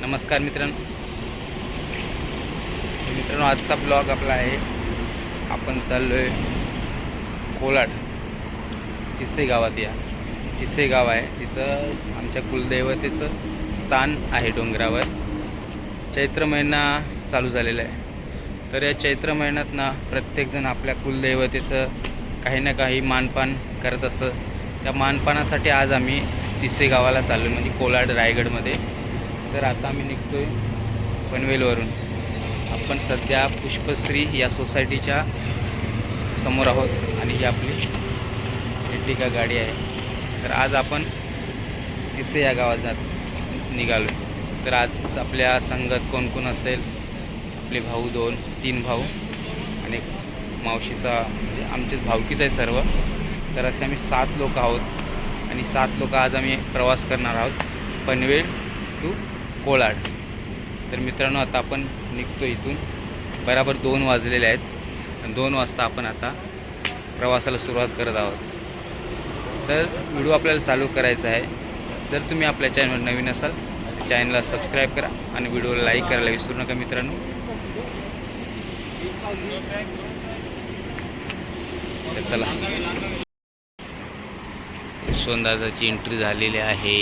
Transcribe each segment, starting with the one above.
नमस्कार मित्रांनो, आजचा ब्लॉग आपला आहे. आपण चाललो आहे कोलाड तिस्से गावात. या तिस्से गाव आहे, तिथं आमच्या कुलदैवतेचं स्थान आहे. डोंगरावर चैत्र महिना चालू झालेला आहे. तर या चैत्र महिन्यात ना प्रत्येकजण आपल्या कुलदैवतेचं काही ना काही मानपान करत असतं. त्या मानपानासाठी आज आम्ही तिस्से गावाला चाललो, म्हणजे कोलाड रायगडमध्ये. तर आता आम्ही निघतो आहे पनवेलवरून. आपण सध्या पुष्पश्री या सोसायटीच्या समोर आहोत आणि ही आपली एर्टिगा गाडी आहे. तर आज आपण तिस्से या गावात निघालो. तर आज आपल्या संगत कोण कोण असेल? आपले भाऊ 2-3 भाऊ आणि मावशीचा, म्हणजे आमचेच भावकीच आहे सर्व. तर असे आम्ही 7 लोक आहोत आणि 7 लोक आज आम्ही प्रवास करणार आहोत पनवेल टू कोलाड. तर मित्रांनो, आता आपण निघतो इथून. बराबर 2 वाजलेले आहेत आणि 2 वाजता आपण आता प्रवासाला सुरुवात करत आहोत. तर व्हिडिओ आपल्याला चालू करायचा आहे. जर तुम्ही आपल्या चॅनलवर नवीन असाल तर चॅनलला सबस्क्राईब करा आणि व्हिडिओला लाईक करायला विसरू नका मित्रांनो. तर चला, यशवंतदादाची एंट्री झालेली आहे.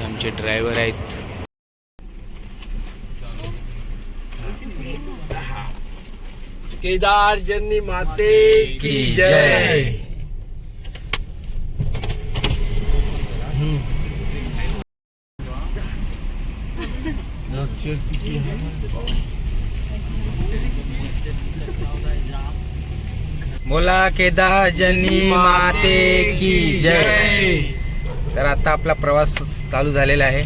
आमचे ड्रायव्हर आहेत. केदार जन्नी माते की जय. बोला केदार जन्नी माते की जय. तर आता आपला प्रवास चालू झालेला आहे.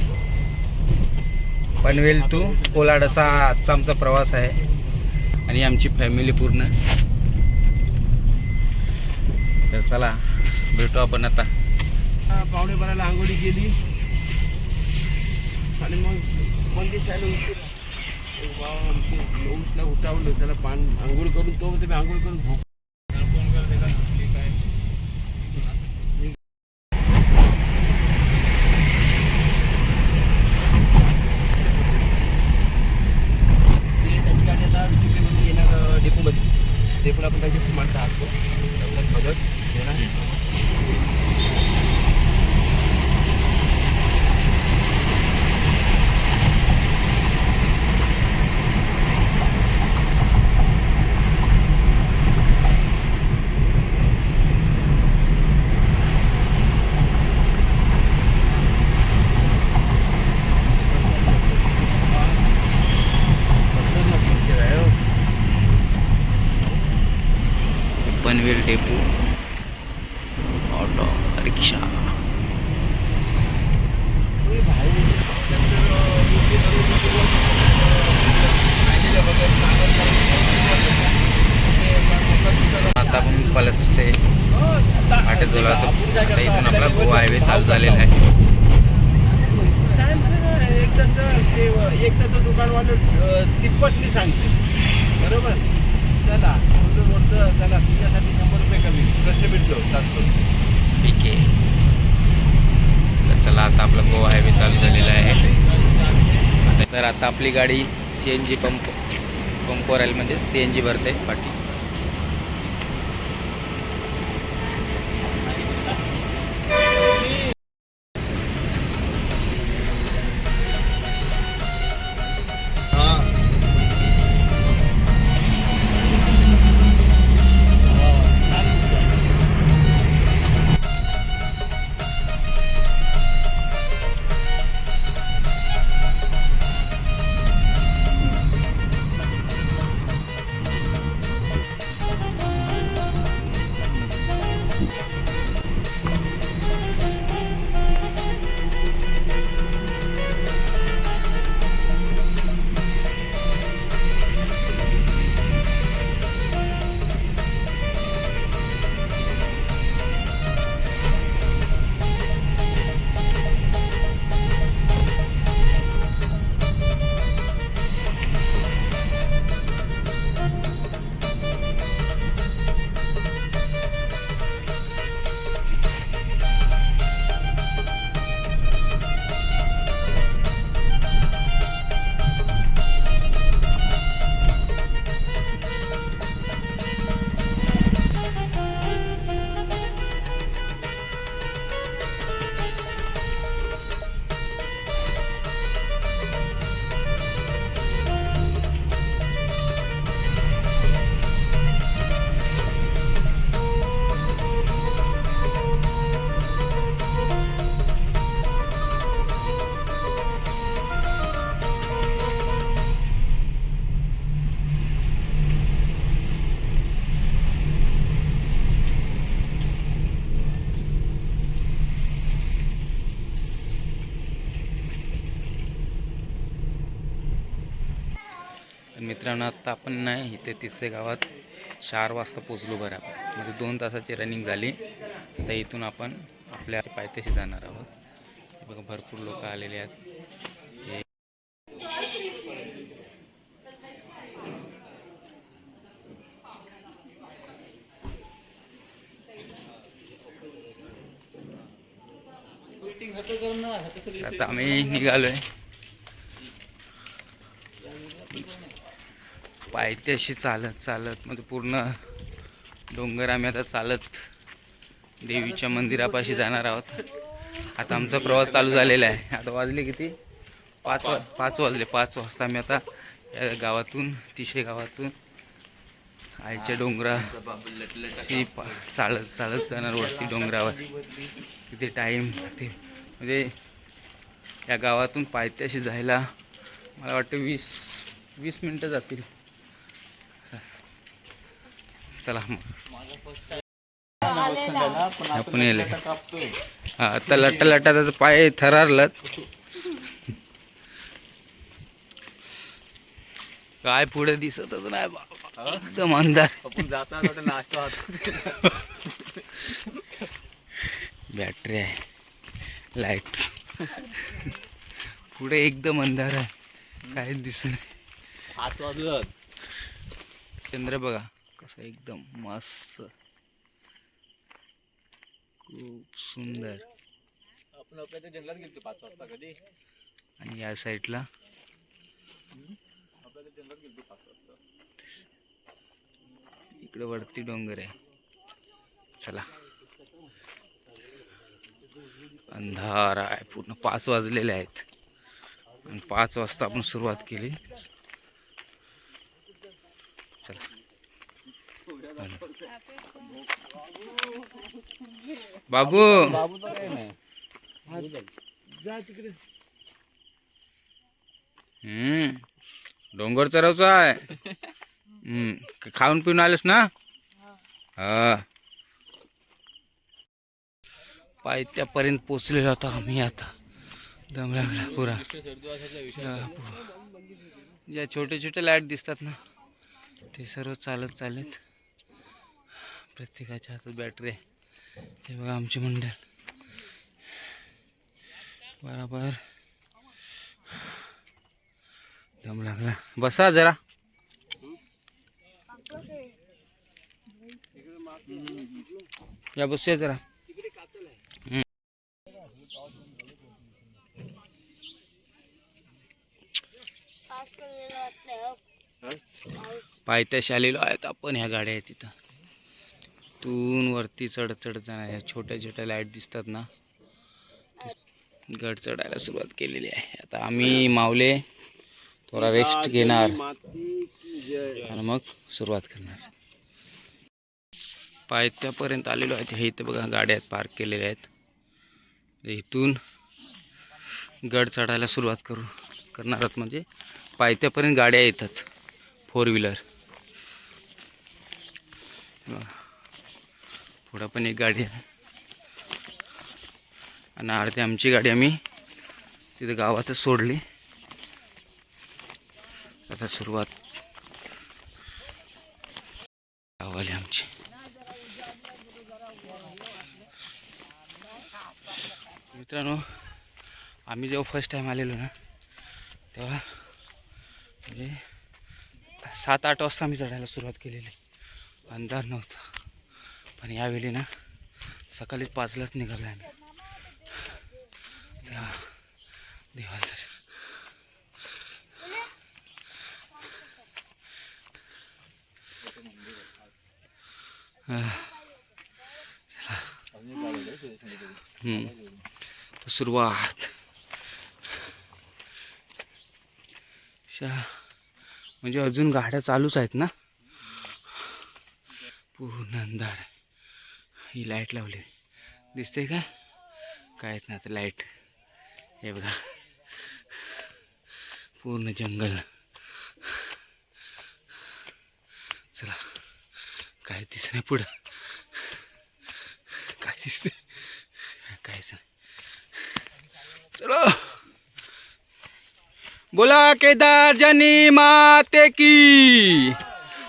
पनवेल टू कोलाड असा आजचा आमचा प्रवास आहे आणि आमची फॅमिली पूर्ण. तर चला, भेटू आपण आता. पावणे बाराला आंघोळी केली आणि मग मंदिर शाळेला उठला उठावलं त्याला आंघोळ करून तो म्हणते मी आंघोळ करून झोप. डेपोला आपण त्याची माणसं हाकतो मदत पनवेल डेपो ऑटो रिक्षा. आता आपण पलसते फाटे जोला. आता इथून आपला गोवा हायवे चालू झालेला आहे. एकदा तो दुकानवाला तिप्पटली सांगते बरोबर. चला चला, तुझ्यासाठी 100 रुपये कमी. प्रश्न भेटलो 700. ठीक आहे. तर चला, आता आपला गोवा हायवे चालू झालेला आहे. तर आता आपली गाडी CNG पंपवर आली, म्हणजे CNG भरते पाठी. मित्रांनो आत्ता आपण नाही इथे तिसरे गावात 4 वाजता पोचलो बरं. म्हणजे 2 तासाची रनिंग झाली. आता इथून आपण आपल्या पायथ्याशी जाणार आहोत. बघा भरपूर लोक आलेले आहेत. आता आम्ही निघालोय पायथ्याशी चालत चालत, म्हणजे पूर्ण डोंगर आम्ही आता चालत देवीच्या मंदिरापाशी जाणार आहोत. आता आमचा प्रवास चालू झालेला आहे. आता वाजले किती? 5 वाजले. 5 वाजता आम्ही आता या गावातून तिशे गावातून आईच्या डोंगरा चालत चालत जाणार वरती डोंगरावर. किती टाईम लागते म्हणजे या गावातून पायथ्याशी जायला मला वाटतं 20 मिनटं जातील. चला मग आपण येले आता लट्टा त्याचा पाय थरारला. काय पुढे दिसतच नाही बाबा, एकदम अंधार. बॅटरी आहे, लाईट, पुढे एकदम अंधार आहे, काहीच दिसत नाही. 5 वाजलं. चंद्र बघा कसं एकदम मस्त, खूप सुंदर. आपण आपल्या जंगलात गेलो 5 वाजता कधी. आणि या साईडला आपल्या जंगलात गेलो 5 वाजता. इकडे वरती डोंगर आहे. चला, अंधार आहे पूर्ण. 5 वाजलेले आहेत आणि 5 वाजता आपण सुरुवात केली. चला बाबू, बाबू तर काही नाही. जा तिकडे. डोंगर चढवचा आहे. खाऊन पिऊन आलेस ना? हा. पायथ्यापर्यंत पोचलेलो होतो आम्ही. आता दम लागला पुरा. ज्या छोटे छोटे लाईट दिसतात ना ते सर्व चालत चालत, प्रत्येकाच्या हातात बॅटरी आहे. हे बघा आमची मंडळ बरोबर. दम लागला, बसा जरा. या बसूया जरा. पायथ्याशी आलेलो आहेत आपण. ह्या गाड्या आहेत तिथं. तून वरती चढत चढत जाणार. ह्या छोट्या छोट्या लाईट दिसतात ना, गड चढायला सुरुवात केलेली आहे. आता आम्ही मावले थोडा रेस्ट घेणार आणि मग सुरुवात करणार. पायथ्यापर्यंत आलेलो आहेत. हे इथं बघा गाड्या पार्क केलेल्या आहेत. इथून गड चढायला सुरुवात करणार आहोत. म्हणजे पायथ्यापर्यंत गाड्या येतात, 4 व्हीलर. पुढं पण एक गाडी आहे आणि अर्धी आमची गाडी आम्ही तिथे गावातच सोडली. आता सुरुवात गावाली आमची. मित्रांनो, आम्ही जेव्हा फर्स्ट टाइम आलेलो ना तेव्हा म्हणजे 7-8 वाजता आम्ही चढायला सुरुवात केलेली. अंधार नव्हता. पण यावेळी ना सकाळीच 5लाच निघालो आम्ही. देवाचं तर सुरुवात. म्हणजे अजून गाड्या चालूच आहेत ना. पूर्ण अंधार आहे. ही लाईट लावली दिसते का? काय ना आता लाईट. हे बघा पूर्ण जंगल. चला, काय दिसत नाही पुढं. काय दिसते? काहीच नाही. चलो बोला केदार जनी माते की,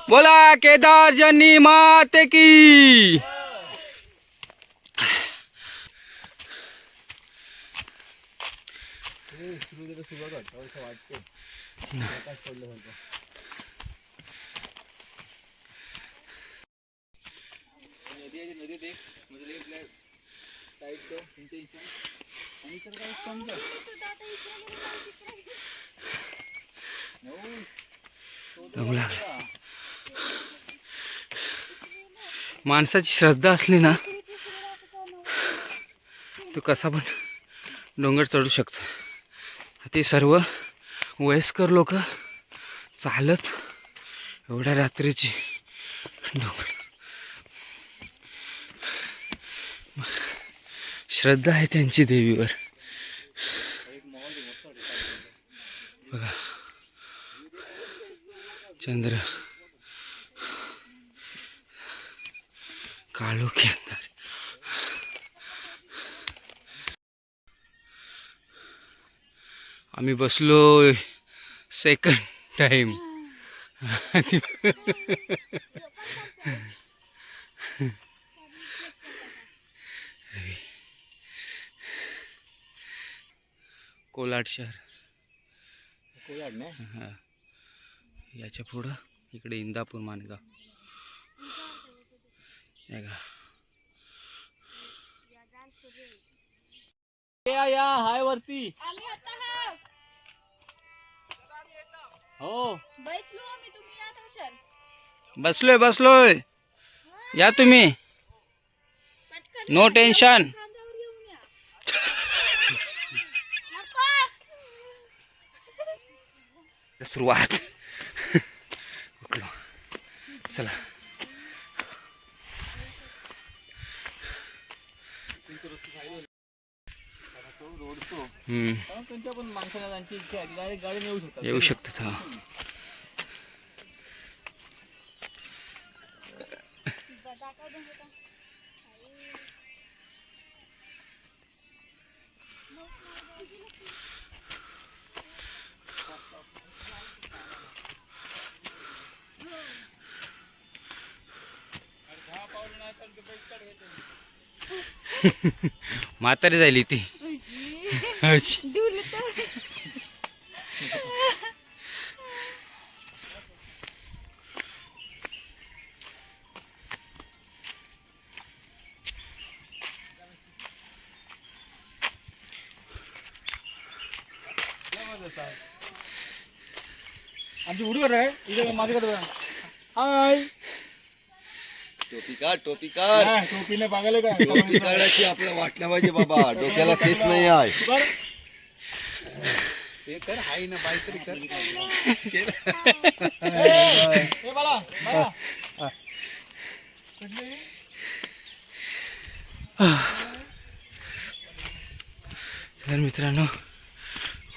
बोला केदार जनी माते की. माणसाची श्रद्धा असली ना तो कसा पण डोंगर चढू शकतो. ते सर्व वयस्कर लोक चालत एवढ्या रात्रीची डोंगर. श्रद्धा आहे त्यांची देवीवर. बघा चंद्र काळोखी अंधार. आम्ही बसलोय सेकंड टाइम. कोलाड शहर. कोलाड ना. हा याच्या पुढं इकडे इंदापूर मानगाव. या हाय वरती. हो बसलोय बसलोय. या तुम्ही, नो टेन्शन. सुरुवात. उठलो चला. त्यांच्या पण माणसाला त्यांची इच्छा आहे डायरेक्ट गाडी येऊ शकतात. येऊ शकतात. हा म्हातारी झाली ती. आमची उडीवर आहे इथे माझ्याकडे. हाय टोपी काढ, टोपी काढ. टोपीने बघायला काय टोपी काढायची आपल्याला वाटल्या पाहिजे बाबा. डोक्याला केस नाही आहे. ते कर हाय ना बाई तरी कर. तर मित्रांनो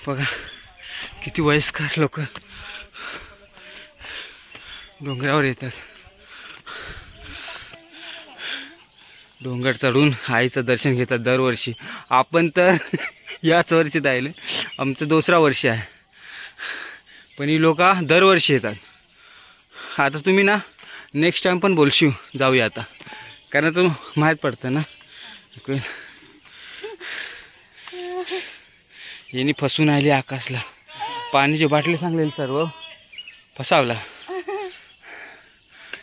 बघा किती वयस्कर लोक डोंगरावर येतात. डोंगर चढून आईचं दर्शन घेतात दरवर्षी. आपण तर याच वर्षी जायले, आमचं 2रा वर्ष आहे. पण ही लोक दरवर्षी येतात. आता तुम्ही ना नेक्स्ट टाइम पण बोलशीव जाऊया आता, कारण तो माहीत पडतं ना. यांनी फसून आली आकाशला. पाण्याची बाटली सांगलेली सर्व फसावला.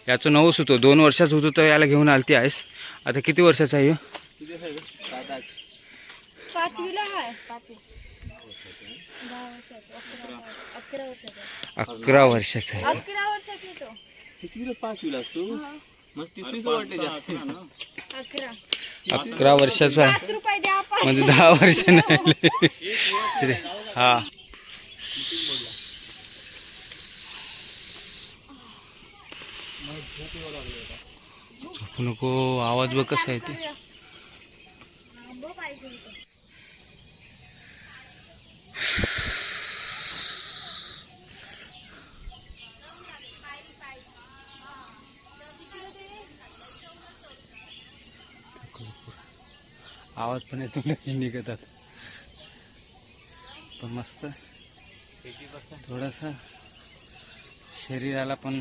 याचं नवस होतो, 2 वर्षाचं होतो तर याला घेऊन आलती आहेस. आता किती वर्षाचा आहे? 11 वर्षाचा आहे. 11 वर्षाचा आहे म्हणजे 10 वर्ष नाही. हा झोपू नको. आवाज बघ कसा आहे ते. आवाज पण येतो निघतात पण मस्त. थोडंसं शरीराला पण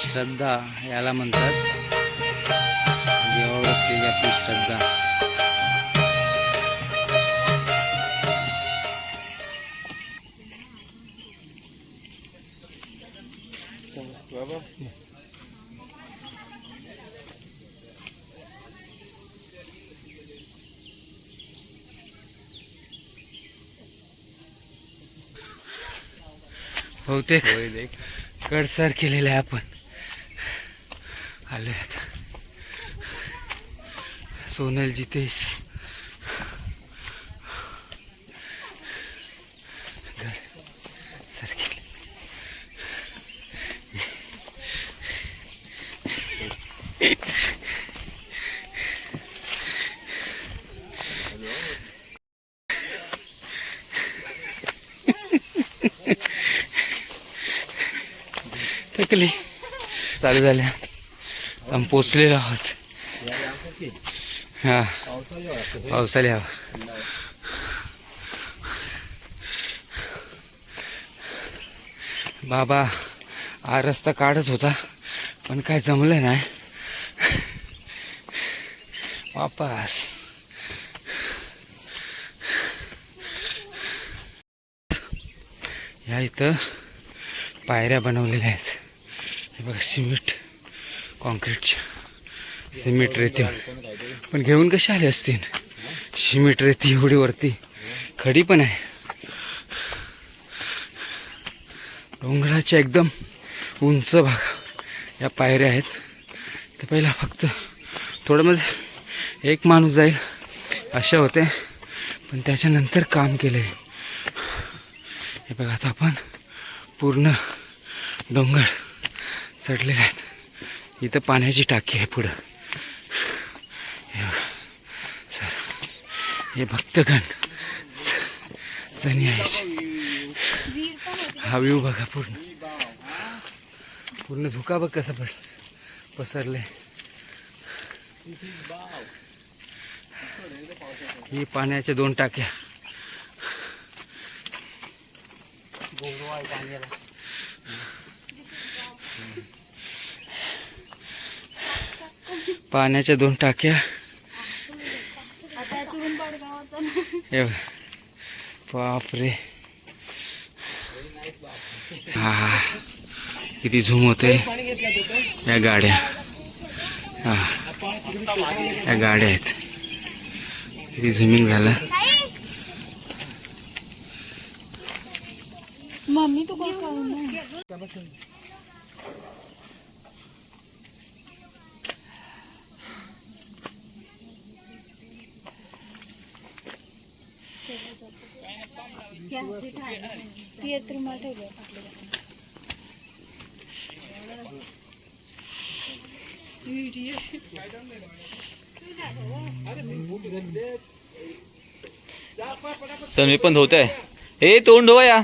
श्रद्धा याला म्हणतात. देवावर असलेली आपली श्रद्धा. बहुतेक कडसर केलेलं आहे आपण. आलोय आता सोनल जितेश घर सर केले. थकले चालू झाल्या. आम्ही पोचलेलो आहोत. हा पावसाळी हवा. बाबा हा रस्ता काढत होता पण काय जमलं नाही. वापस ह्या इथं पायऱ्या बनवलेल्या आहेत. हे बघा सिमेंट कॉन्क्रीटच्या. सिमेंट रेती पण घेऊन कशा आले असतील. सिमेंट रेती एवढी वरती खडी पण आहे. डोंगराच्या एकदम उंच भाग या पायऱ्या आहेत. तर पहिला फक्त थोडं मध्ये एक माणूस जाईल अशा होते पण त्याच्यानंतर काम केलं आहे. हे बघा आता आपण पूर्ण डोंगर चढलेले आहेत. इथं पाण्याची टाकी आहे पुढं. हे बघा सर हे भक्तगण जणी यायचे. हा व्ह्यू बघा पूर्ण पूर्ण धुका बघ कसं पसरले. ही पाण्याच्या 2 टाक्या. पाण्याच्या 2 टाक्या. बापरे हा किती झूम होते. या गाड्या हा या गाड्या आहेत. किती झूमिंग झालं. मम्मी तू काय सर मी पण धुत आहे. हे तोंड धुवा या.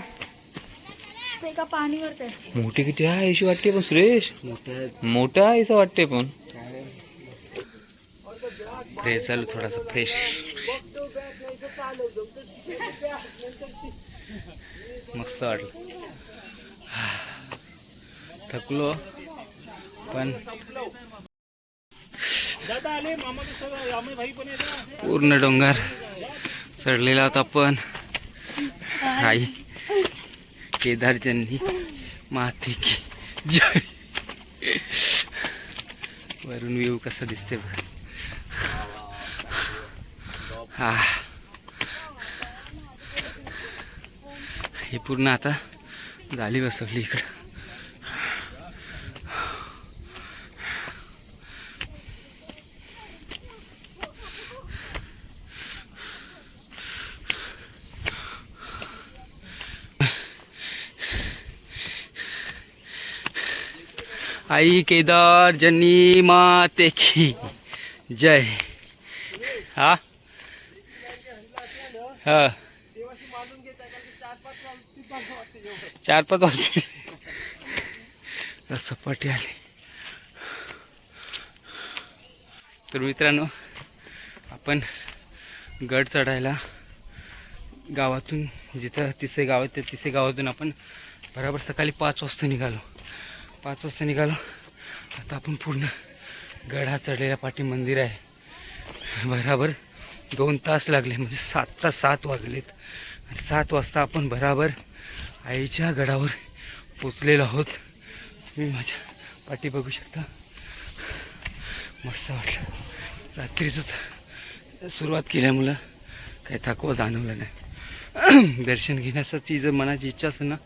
का पाणी वरते मोठी किती आहे अशी वाटते पण सुरेश. मोठा आहे असं वाटते पण फ्रेश झालं थोडासा फ्रेश. मस्त वाटलं. थकलो पण पूर्ण डोंगर चढलेला होता. पण आई केदारचंदी माती की जय. वरून व्ह्यू कसं दिसते बघा. हा ही पूर्ण आता जाळी बसवली इकडं. आई केदार जनी माते की जय. हा हा 4-5 वाजते सपाटी आली. तर मित्रांनो आपण गड चढायला गावातून जिथं तिसे गाव आहे त्या तिसे गावातून आपण बरोबर सकाळी 5 वाजता निघालो. आता आपण पूर्ण गड हा चढलेल्या पाठी मंदिर आहे. बराबर 2 तास लागले म्हणजे 7 वाजलेत. 7 वाजता आपण बराबर आईच्या गडावर पोचलेलो आहोत. तुम्ही माझ्या पाठी बघू शकता. मस्त वाटलं. रात्रीच सुरुवात केल्यामुळं काही थकवा जाणवला नाही. दर्शन घेण्यासाठी जर मनाची इच्छा असेल ना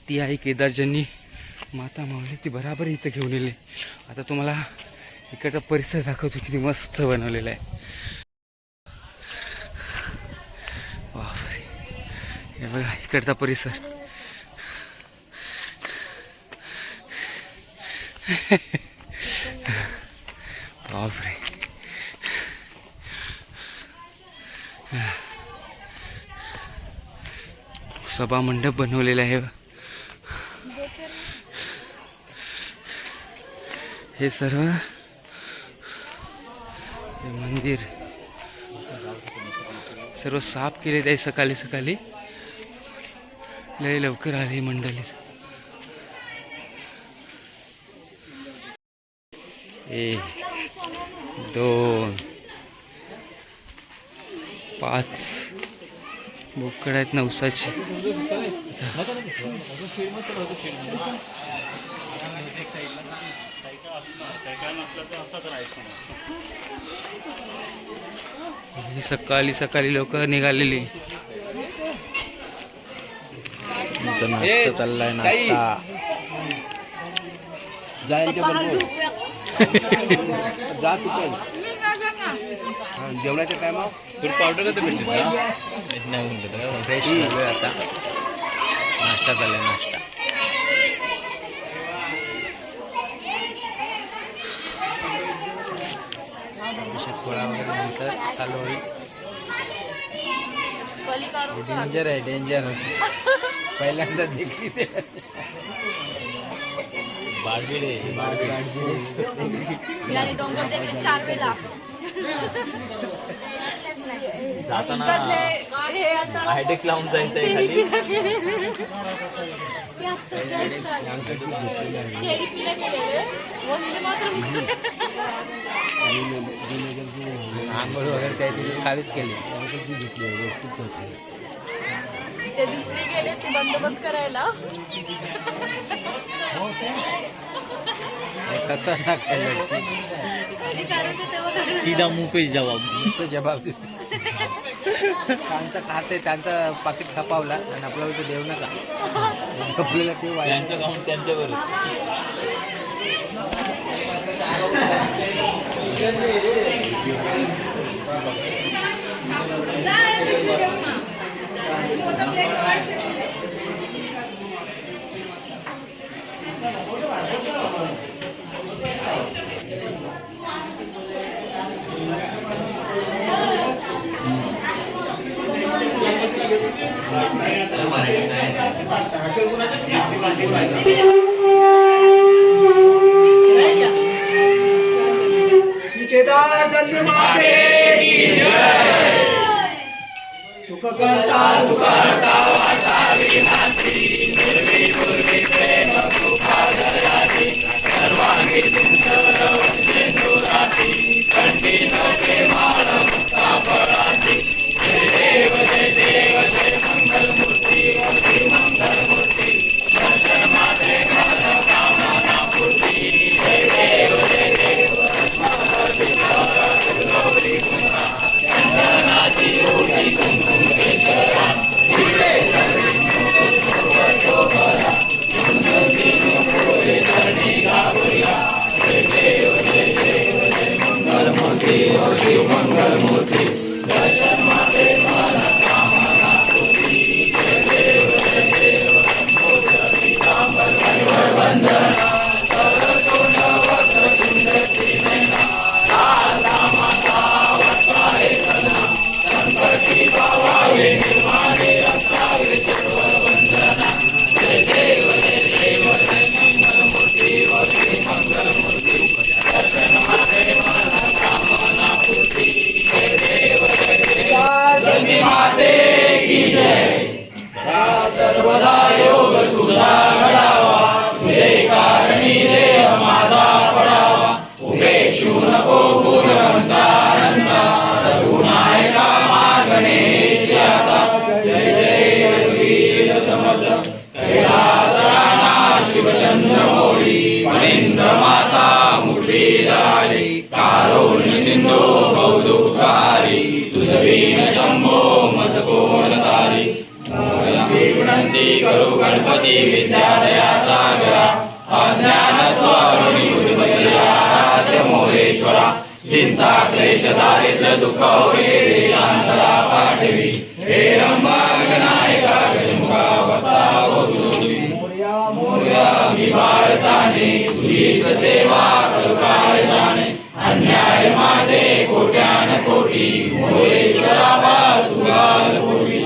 ती आई केदारजनी माता माऊली ती बराबर इथं घेऊन येईल. आता तुम्हाला इकडचा परिसर दाखवतो किती मस्त बनवलेला आहे. बापरे हे बघा इकडचा परिसर. बापरे सभा मंडप बनवलेला आहे. हे सर्व हे मंदिर सर्व साफ केले आहे सकाळी. लय लवकर आली मंडळी. 1 2 5 बोकड आहेत नवसाचे. सकाळी लोक निघालेली. नाश्ता चाललाय. नाश्ता जायच्या बरोबर जा तू पण जेवणाच्या टायमावर पावडर तर भेटते फ्रेश झालोय आता. नाश्ता चाललाय. नाश्ता सोळा वगैरे नंतर चालू होईल. डेंजर आहे डेंजर. पहिल्यांदा देखील जाताना हायटेक लावून जायचं आहे आंघोळ वगैरे काहीतरी खालीच केली. ते दुसरे गेले ते बंदोबस्त करायला. खतरनाक सीधा मुंह पे जवाब. जबाब त्यांचं खाते त्यांचा पाकिट खपावला आणि आपल्याला ते देऊ नका. आपल्याला ते त्यांचं काम त्यांच्यावर. सुख करता दुखहर्ता वार्ता विनाशी निर्भीक प्रेम कृपादयाची सर्वांगी सुंदर वंदेंदुराशी कंठीन प्रेमाळ मुक्ताफळाची जय देव जय मंगलमूर्ती मूर्ती मंगलमूर्ती दर्शन मात्रे मन कामना पूर्ती जय देव दीन शंभो मज कोण तारी गुणांची करू गणपती विद्यादया सागरा अज्ञानत्वारुणी बुद्धिमती आराध्य मोरेश्वरा चिंता क्लेश दारिद्र्य दुःख वगैरे शांतरा पाठवी हे रंभागनायका गजमुखा वक्ता व गुरुजी मोरया मी भारताने तुझीच सेवा करू काय जाणे अन्याय माझे कोट्यान कोटी मोरेश्वरा बाळ तुझ्या पूर्वी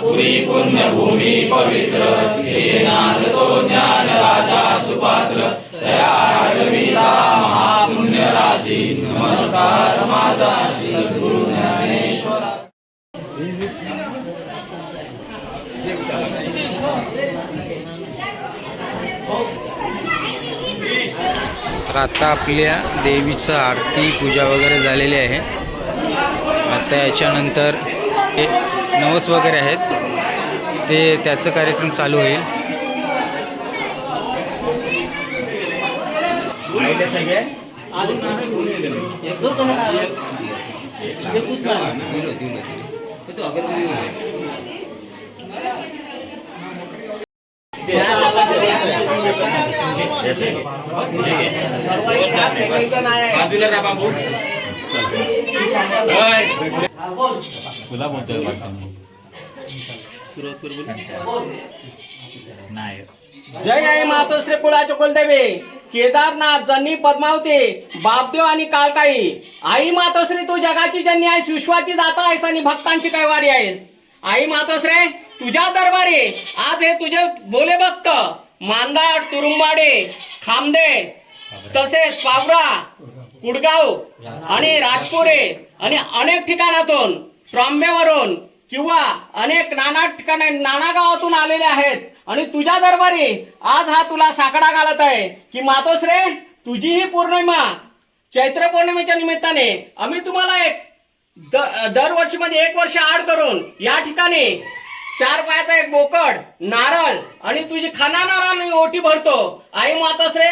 पुरी पुण्यभूमी पवित्र हे नाद तो ज्ञान राजा सुपात्र तया आठवीला महापुण्य राशी नमस्कार माझा श्री सद्गुरु ज्ञानेश्वरा. तर आता आपल्या देवीचं आरती पूजा वगैरे झालेली आहे. आता याच्यानंतर हे नवस वगैरे आहेत ते त्याचं कार्यक्रम चालू होईल. जय आई मातोश्री कुळाचे कुलदेवी केदारनाथ जन्नी पद्मावती बापदेव आणि काळकाई. आई मातोश्री तू जगाची जननी आहेस, विश्वाची दाता आहेस आणि भक्तांची कैवारी आहेस. आई मातोश्री तुझ्या दरबारी आज हे तुझे बोले भक्त मांदाड तुरुंबाडे खामदे तसेच पावरा कुडगाव आणि राजपुरे आणि अनेक ठिकाणातून ट्रॉम्बेवरून किंवा अनेक नाना ठिकाणी नाना गावातून आलेले आहेत आणि तुझ्या दरबारी आज हा तुला साकडा घालत आहे की मातोश्री तुझी ही पौर्णिमा चैत्र पौर्णिमेच्या निमित्ताने आम्ही तुम्हाला एक दरवर्षी मध्ये 1 वर्ष आड करून या ठिकाणी 4 पायाचा एक बोकड नारळ आणि तुझी खाना नारळ ओटी भरतो. आई मातोश्री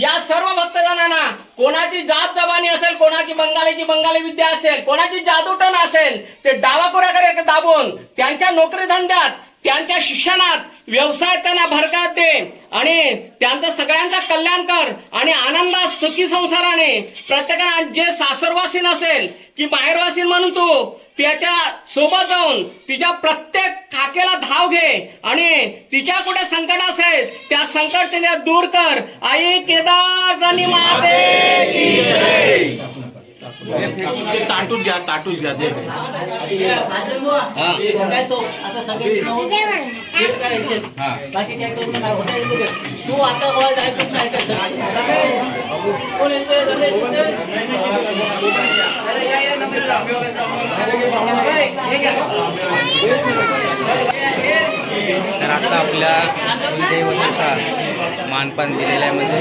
या सर्व भक्तजनांना कोणाची जात जबानी असेल, कोणाची बंगाली विद्या असेल, कोणाची जादूटण असेल ते डावाकोऱ्याकडे दाबून त्यांच्या नोकरी धंद्यात त्यांच्या शिक्षणात व्यवसायात त्यांना भरकात दे आणि त्यांचं सगळ्यांचं कल्याण कर आणि आनंदात सुखी संसाराने प्रत्येकाने जे सासरवासीन असेल की माहेरवासीन म्हणून तू त्याच्या सोबत जाऊन तिच्या प्रत्येक खाकेला धाव घे आणि तिच्या कुठे संकट असेल त्या संकट तिने दूर कर. आई केदार जनी माते की जय. ताटून घ्या ते बाकी काय करू नका तू आता गोळा जायचं नाही तर आता आपल्या कुलदेवतेचा मानपान दिलेला आहे. म्हणजे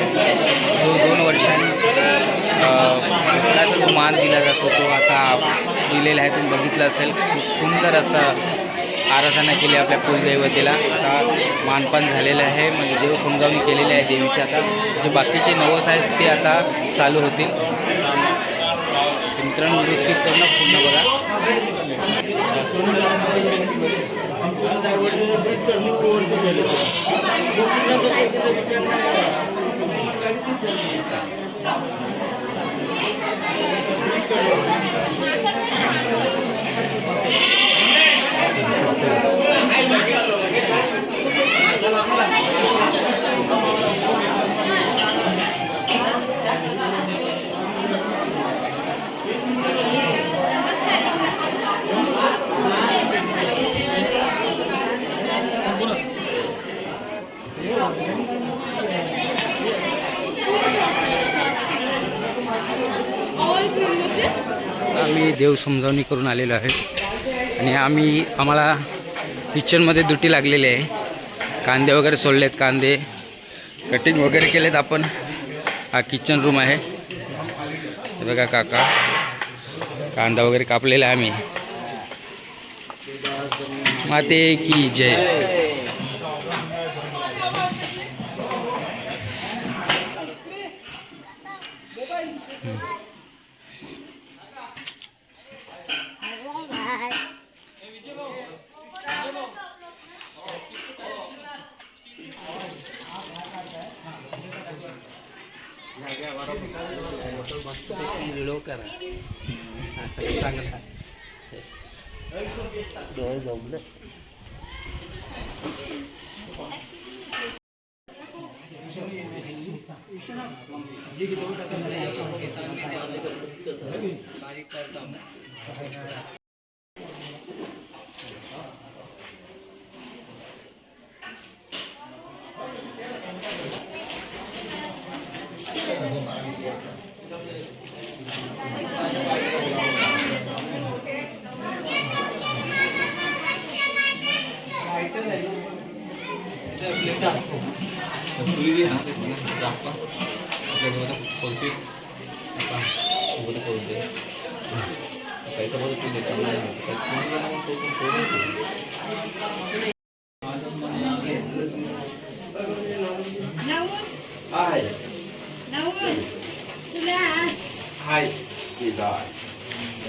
जो 2 वर्षांनी जो मान दिला जातो तो आता दिलेला आहे. तुम्ही बघितलं असेल खूप सुंदर असं आराधना केली आपल्या कुलदैवतेला. आता मानपान झालेलं आहे म्हणजे देव समजावणी केलेली आहे देवीची. आता जे बाकीचे नवस आहेत ते आता चालू होतील. मित्रांनो व्हिडिओ स्किप करून पूर्ण बघा. आम्ही देव समजावणी करून आलेलो आहे आणि आम्हाला किचनमध्ये ड्युटी लागलेली आहे. कांदे वगैरे सोडलेत, कांदे कटिंग वगैरे केलेत आपण. हा किचन रूम आहे. बघा काका कांदा वगैरे कापलेला आहे आम्ही. माते की जय. व्हिडिओ करा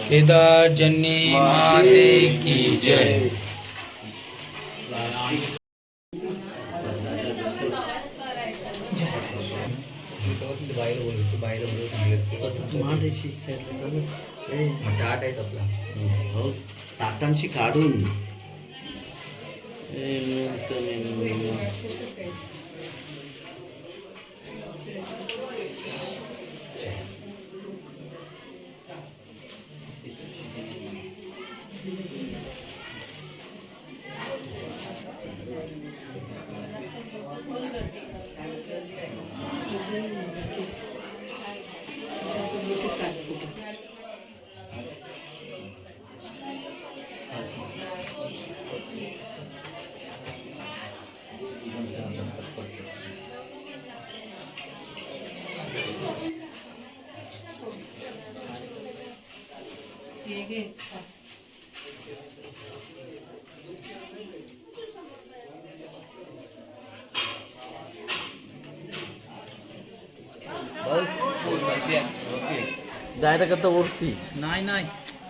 केदार जन्नी माते की जय. ताट आहेत आपला हो ताटांची काढून डायरेक्ट आता वरती नाही नाही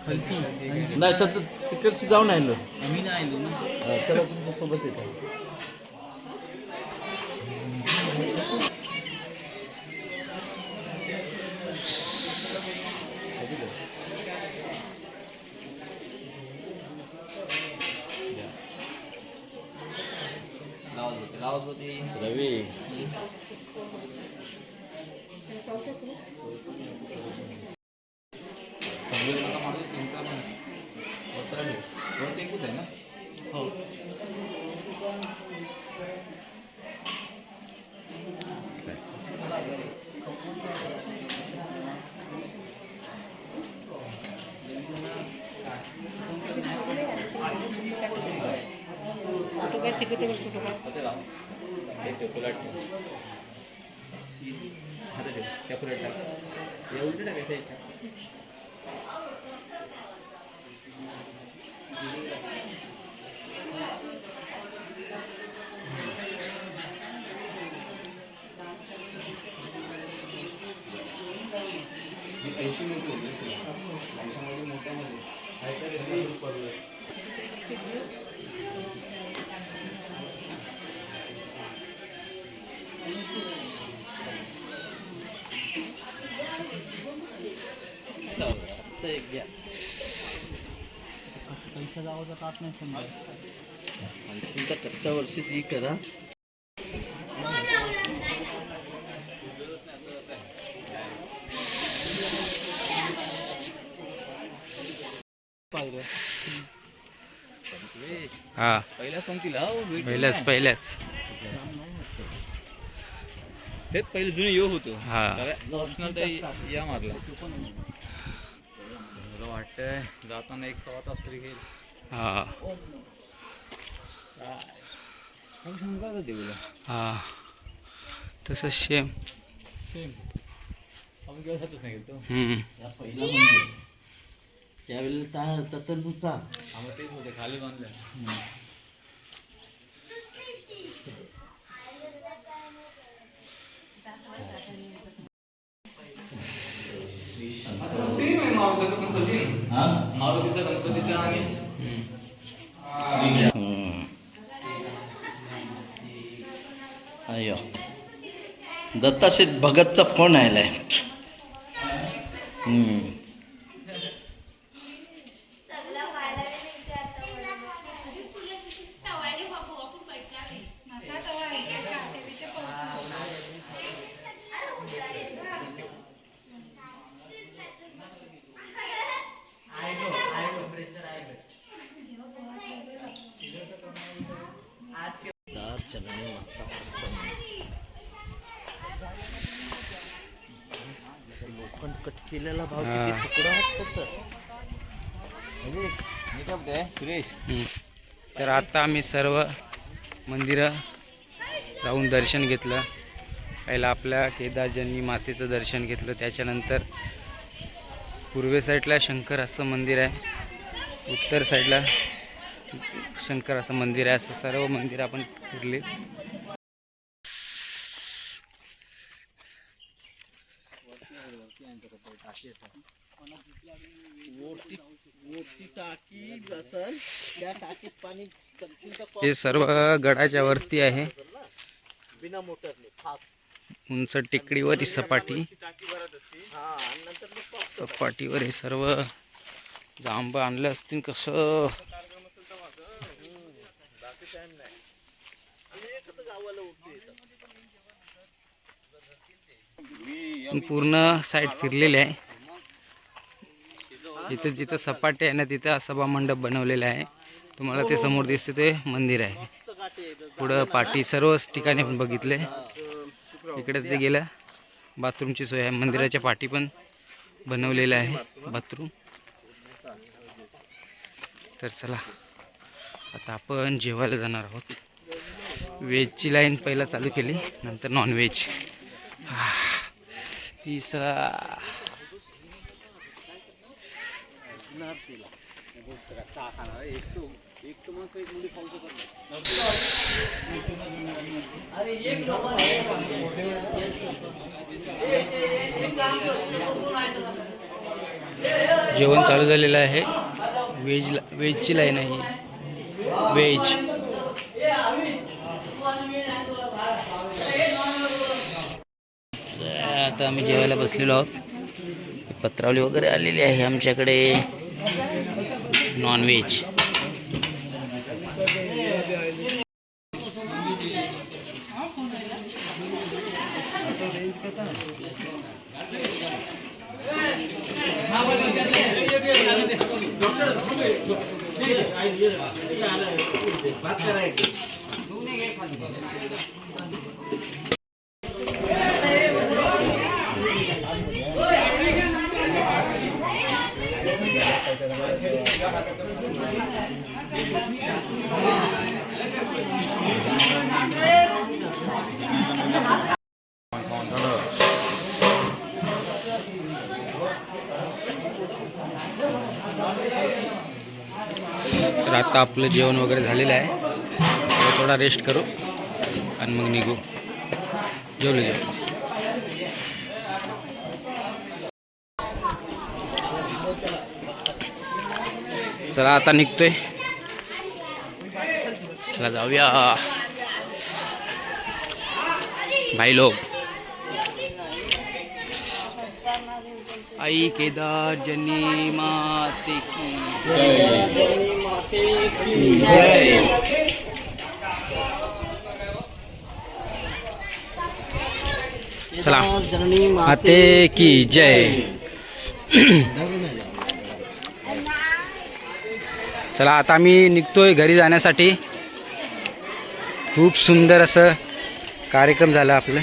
हलकी नाही तर तिकडची जाऊन आलो आम्ही नाही आलो ना. चला तुमच्या सोबत येतो रवी हो टक्का वर्षी ती करा हा पहिल्याच पंक्तीला पहिल्याच तेच पहिले जुने योग होतो हा या मारला मला वाटतंय जाताना 1 सव्वा तास तरी घेईल. हा काय देऊला हा तसं सेम सेम आपण केव्हा जातच नाही गेलो पहिला म्हणजे त्यावेळेला तर नव्हता आम्हाला तेच होते खाली बांधलं मारुतीचा गणपतीचा आणि अय्यो दत्ताशेठ भगतचा फोन आलाय. लोखंड कट केलेला भाव किती तुकडा असतो सुरेश. तर आता आम्ही सर्व मंदिरं जाऊन दर्शन घेतलं. पहिला आपल्या केदारजनी मातेचं दर्शन घेतलं, त्याच्यानंतर पूर्वे साईडला शंकराचं मंदिर आहे, उत्तर साईडला शंकराचं मंदिर आहे. असं सर्व मंदिर आपण फिरले. हे सर्व गडाच्या वरती आहे, बिना मोटरने फास उंच टेकडीवरही सपाटीवर हे सर्व जांब आणले असतील. कसं पूर्ण साईड फिरलेले आहे. इथे जिथं सपाटी आहे ना तिथं सभा मंडप बनवलेला आहे. तुम्हाला ते समोर दिसते ते मंदिर आहे. पुढं पाटी सर्वच ठिकाणी आपण बघितले. इकडे ते गेलं बाथरूमची सोय आहे. मंदिराच्या पाठी पण बनवलेलं आहे बाथरूम. तर चला आता आपण जेवायला जाणार आहोत. व्हेजची लाईन पहिला चालू केली, नंतर नॉन व्हेज. जेवण चालू झालेलं आहे. व्हेजची लाईन आहे. व्हेज आता आम्ही जेवायला बसलेलो आहोत. पत्रावली वगैरे आलेली आहे आमच्याकडे. नॉन व्हेज तर आता आपलं जेवण वगैरे झालेलं आहे. थोडा रेस्ट करू आणि मग निघू. जेवलं. चला आता निघतोय. चला जाऊया भाई लोग. आई केदारजनी माते की जय. चला माते की जय. चला आता आम्ही निघतोय घरी जाण्यासाठी. खूप सुंदर असं कार्यक्रम झाला आपलं.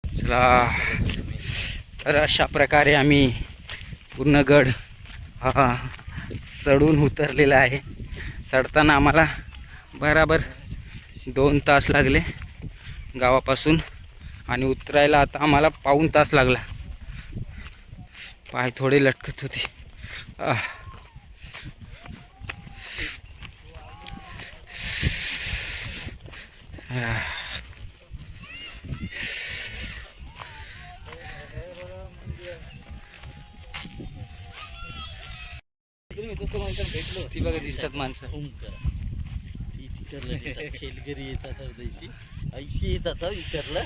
चला तर अशा प्रकारे आम्ही पूर्ण गड हा चढून उतरलेला आहे. चढताना आम्हाला बराबर 2 तास लागले गावापासून आणि उतरायला आता आम्हाला पाऊण तास लागला. पाय थोडे लटकत होते. ती बघा दिसतात माणसं. खेलगरी येतात देशी ऐशी येतात विचारला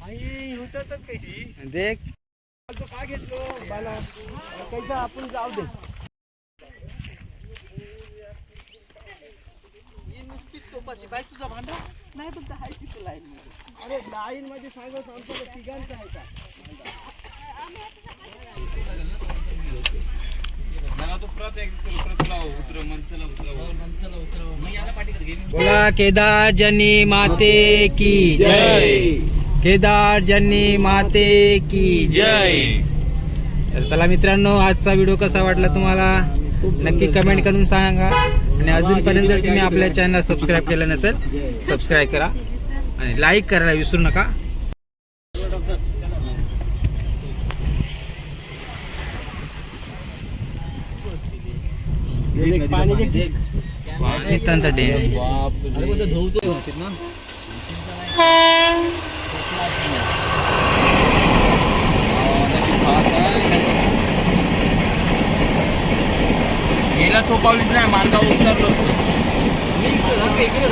आई होतात काही देख काय घेतलो बाला कैसा आपण जाऊ दे. नुसती टोपाशी बाई तुझा भांडा नाही पण हाय तिथे लाईन मध्ये. अरे लाईन मध्ये सांगत आमचं तिघांचं आहे का. बोला केदार जनी माते की जय. केदार जनी माते की जय. तर चला मित्रांनो, आजचा व्हिडिओ कसा वाटला तुम्हाला नक्की कमेंट करून सांगा. आणि अजूनपर्यंत जर तुम्ही आपल्या चॅनल सबस्क्राईब केलं नसेल सबस्क्राईब करा आणि लाईक करायला विसरू नका. पाणी त्यांचं डेंग गेला तो पाऊस नाही मानगाव उतरलो इकडे